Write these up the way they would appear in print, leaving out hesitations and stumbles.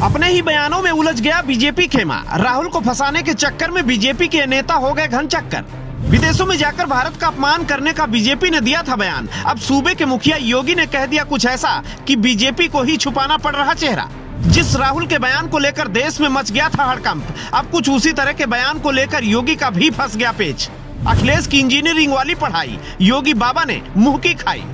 अपने ही बयानों में उलझ गया बीजेपी खेमा। राहुल को फंसाने के चक्कर में बीजेपी के नेता हो गए घन चक्कर। विदेशों में जाकर भारत का अपमान करने का बीजेपी ने दिया था बयान। अब सूबे के मुखिया योगी ने कह दिया कुछ ऐसा कि बीजेपी को ही छुपाना पड़ रहा चेहरा। जिस राहुल के बयान को लेकर देश में मच गया था हड़कंप, अब कुछ उसी तरह के बयान को लेकर योगी का भी फंस गया पेच। अखिलेश की इंजीनियरिंग वाली पढ़ाई, योगी बाबा ने मुंह की खाई।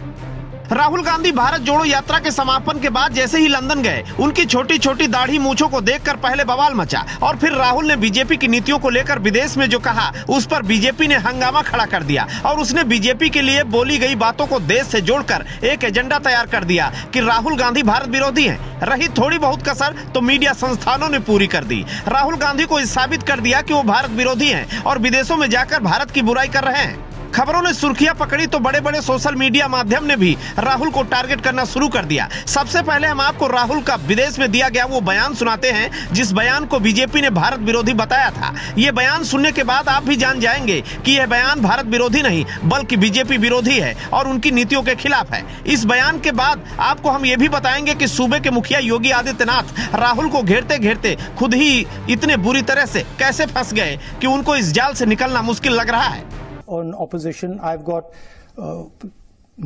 राहुल गांधी भारत जोड़ो यात्रा के समापन के बाद जैसे ही लंदन गए, उनकी छोटी छोटी दाढ़ी मूंछों को देखकर पहले बवाल मचा और फिर राहुल ने बीजेपी की नीतियों को लेकर विदेश में जो कहा, उस पर बीजेपी ने हंगामा खड़ा कर दिया और उसने बीजेपी के लिए बोली गई बातों को देश से जोड़कर एक एजेंडा तैयार कर दिया कि राहुल गांधी भारत विरोधी हैं। रही थोड़ी बहुत कसर तो मीडिया संस्थानों ने पूरी कर दी। राहुल गांधी को साबित कर दिया कि वो भारत विरोधी हैं और विदेशों में जाकर भारत की बुराई कर रहे हैं। खबरों ने सुर्खियां पकड़ी तो बड़े बड़े सोशल मीडिया माध्यम ने भी राहुल को टारगेट करना शुरू कर दिया। सबसे पहले हम आपको राहुल का विदेश में दिया गया वो बयान सुनाते हैं, जिस बयान को बीजेपी ने भारत विरोधी बताया था। ये बयान सुनने के बाद आप भी जान जाएंगे कि यह बयान भारत विरोधी नहीं बल्कि बीजेपी विरोधी है और उनकी नीतियों के खिलाफ है। इस बयान के बाद आपको हम ये भी बताएंगे कि सूबे के मुखिया योगी आदित्यनाथ राहुल को घेरते घेरते खुद ही इतने बुरी तरह से कैसे फंस गए कि उनको इस जाल से निकलना मुश्किल लग रहा है। On opposition, I've got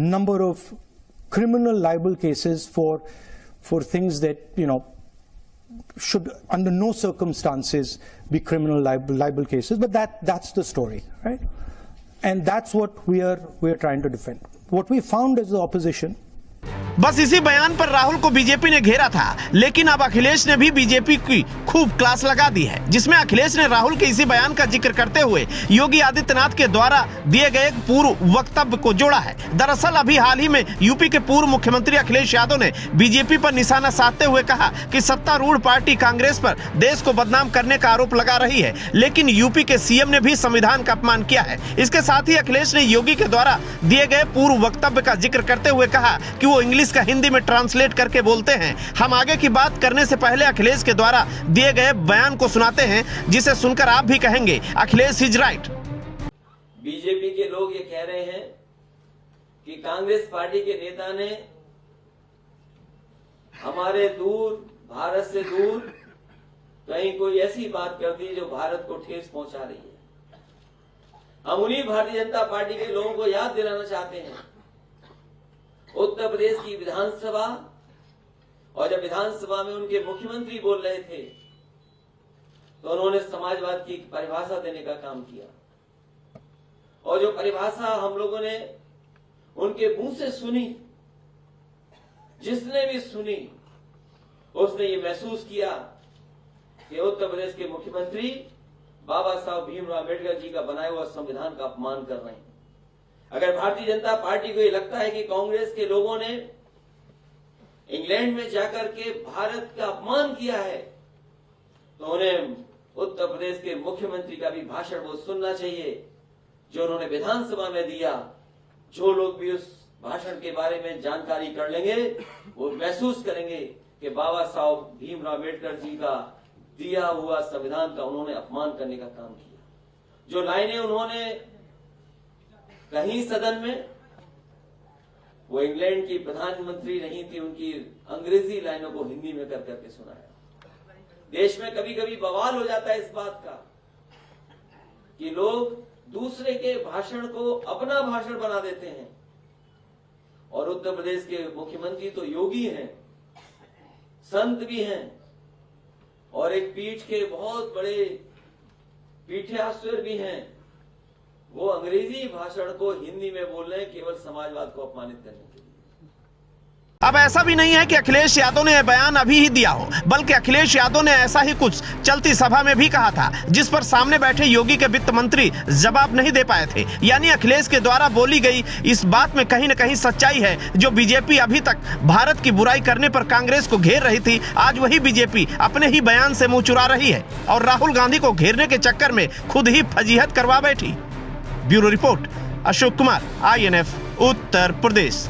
number of criminal libel cases for things that should under no circumstances be criminal libel cases. But that's the story, right? And that's what we are trying to defend. What we found as the opposition. बस इसी बयान पर राहुल को BJP ने घेरा था, लेकिन अब अखिलेश ने भी बीजेपी की खूब क्लास लगा दी है, जिसमें अखिलेश ने राहुल के इसी बयान का जिक्र करते हुए योगी आदित्यनाथ के द्वारा दिए गए पूर्व वक्तव्य को जोड़ा है। दरअसल अभी हाल ही में यूपी के पूर्व मुख्यमंत्री अखिलेश यादव ने बीजेपी पर निशाना साधते हुए कहा कि सत्तारूढ़ पार्टी कांग्रेस पर देश को बदनाम करने का आरोप लगा रही है, लेकिन यूपी के सीएम ने भी संविधान का अपमान किया है। इसके साथ ही अखिलेश ने योगी के द्वारा दिए गए पूर्व वक्तव्य का जिक्र करते हुए कहा कि वो इंग्लिश का हिंदी में ट्रांसलेट करके बोलते हैं। हम आगे की बात करने से पहले अखिलेश के द्वारा दिए गए बयान को सुनाते हैं, जिसे सुनकर आप भी कहेंगे अखिलेश इज राइट। बीजेपी के लोग ये कह रहे हैं कि कांग्रेस पार्टी के नेता ने हमारे दूर, भारत से दूर कहीं कोई ऐसी बात कर दी जो भारत को ठेस पहुंचा रही है। हम उन्हीं भारतीय जनता पार्टी के लोगों को याद दिलाना चाहते हैं, उत्तर प्रदेश की विधानसभा और जब विधानसभा में उनके मुख्यमंत्री बोल रहे थे तो उन्होंने समाजवाद की परिभाषा देने का काम किया और जो परिभाषा हम लोगों ने उनके मुंह से सुनी, जिसने भी सुनी उसने ये महसूस किया कि उत्तर प्रदेश के मुख्यमंत्री बाबा साहब भीमराव अम्बेडकर जी का बनाया हुआ संविधान का अपमान कर रहे हैं। अगर भारतीय जनता पार्टी को ये लगता है कि कांग्रेस के लोगों ने इंग्लैंड में जाकर के भारत का अपमान किया है, तो उन्हें उत्तर प्रदेश के मुख्यमंत्री का भी भाषण वो सुनना चाहिए जो उन्होंने विधानसभा में दिया। जो लोग भी उस भाषण के बारे में जानकारी कर लेंगे वो महसूस करेंगे कि बाबा साहब भीमराव अम्बेडकर जी का दिया हुआ संविधान का उन्होंने अपमान करने का काम किया। जो लाइनें उन्होंने कहीं सदन में, वो इंग्लैंड की प्रधानमंत्री नहीं थी, उनकी अंग्रेजी लाइनों को हिंदी में कर करके सुनाया। देश में कभी कभी बवाल हो जाता है इस बात का कि लोग दूसरे के भाषण को अपना भाषण बना देते हैं और उत्तर प्रदेश के मुख्यमंत्री तो योगी हैं, संत भी हैं और एक पीठ के बहुत बड़े पीठाश्वर भी हैं। वो अंग्रेजी भाषण को हिंदी में बोल रहे हैं केवल समाजवाद को अपमानित करने के लिए। अब ऐसा भी नहीं है कि अखिलेश यादव ने यह बयान अभी ही दिया हो, बल्कि अखिलेश यादव ने ऐसा ही कुछ चलती सभा में भी कहा था, जिस पर सामने बैठे योगी के वित्त मंत्री जवाब नहीं दे पाए थे। यानी अखिलेश के द्वारा बोली गई इस बात में कहीं न कहीं सच्चाई है। जो बीजेपी अभी तक भारत की बुराई करने पर कांग्रेस को घेर रही थी, आज वही बीजेपी अपने ही बयान से मुंह चुरा रही है और राहुल गांधी को घेरने के चक्कर में खुद ही फजीहत करवा बैठी। Bureau report, Ashok Kumar, INF, Uttar Pradesh.